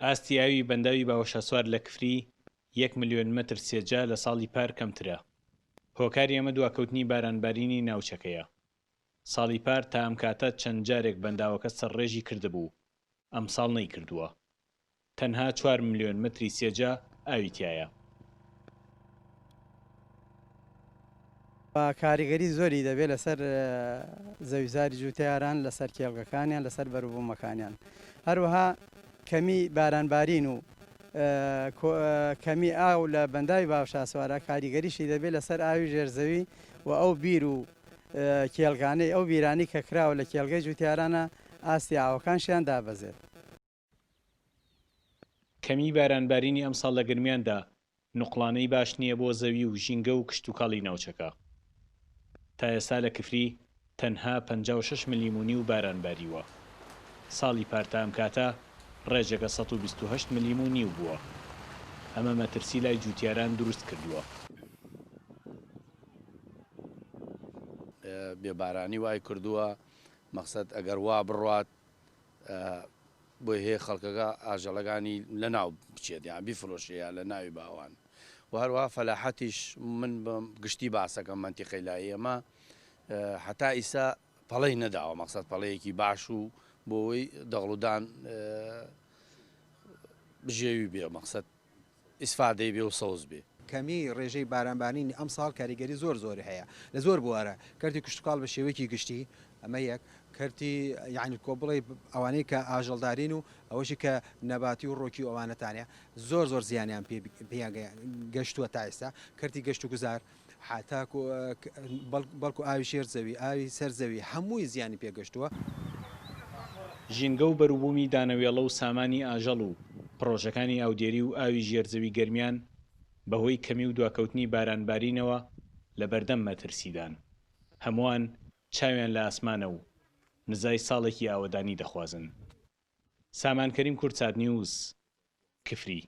ئاستی ئاوی بەنداوی باوەشەسوار لە کفری 1 ملیۆن مەتر سێجا لە ساڵی پار کەمترە. هۆکاری ئەمە دواکەوتنی بارانبارینی ناوچەکەیە. ساڵی پار تا ئەم کاتە چەند جارێک بەنداوەکە سەرڕێژی کردبوو، ئەم ساڵ نەیکردووە. تەنها 4 ملیۆن متری سێجا ئاوی تایە. کاریگەری زۆری دەبێت لەسەر زەویزاری جوتیاران، لەسەر کێڵگەکانیان، لەسەر بەروبوومەکانیان. هەروەها کەمی بارانبارین و کەمی ئاو لە بەنداوی باوشاسوارە کاریگەریشی دەبێت لەسەر ئاوی ژێرزەوی و ئەو بیر و کێڵگانەی ئەو بیرانی کە کراوە لە کێڵگەی جوتیارانە ئاستی ئاوەکانشیان دابەزێت. کەمی بارانبارینی ئەم ساڵ لە گرمیاندا نوقڵانەی باش نییە بۆ زەوی و ژینگە و کشتتوکاڵی ناوچەکە. تا ئێستا لە کفری تەنها 56 ملیمونی و بارانباریوە. ساڵی پارتە ئەم کاتە ڕێژەکە 128 ملیمونی و بووە. ئەمە مەترسی لای جوتیاران دروست کردووە. بێبارانی وای کردووە مەقسەد ئەگەر وا بڕوات بۆی هەیە خەڵکەکە ئاژەڵەکانی لە ناو بچێت یان بیفرۆشەیە لە ناوی باوان و هەروەها فەلاحەتیش من گشتی باسەکەم منتیقەی لای ئێمە حتا ئیسا پەڵەی نەداوە مەقسەد پەڵەیەکی باش و بۆەوەی دەغڵودان بژێوی بێ مەقسەد ئیسفادەی بێ و سەوز بێ. کەمی ڕێژەی بارانبارینی ئەم ساڵ کاریگەری زۆر هەیە لە زۆر بوارە کەرتی کشتتوکاڵ بە شێوەیەکی گشتی ئەمە یەک کەرتی یعنی کۆبڵی ئەوانەی کە ئاژەڵدارین و ئەوەشی کە نەباتی و ڕۆکی و ئەوانەتانە زۆر زیانیان گەشتووە تا ئێستا کەرتی گەشت و گوزار حتاکو بەڵکو ئاوی شێرزەوی ئاوی سەرزەوی هەمووی زیانی پێگەشتووە. ژینگە و بەروبوومی دانەوێڵە و سامانی ئاژەڵ و پرۆژەکانی ئاودێری و ئاوی ژێرزەوی گەرمیان بەهۆی کەمی و دواکەوتنی بارانبارینەوە لە بەردەم مەترسیدان. هەمووان چاویان لە ئاسمانە و نزای ساڵێکی ئاوەدانی دەخوازن. سامان کەریم کورچات نیوز، کفری.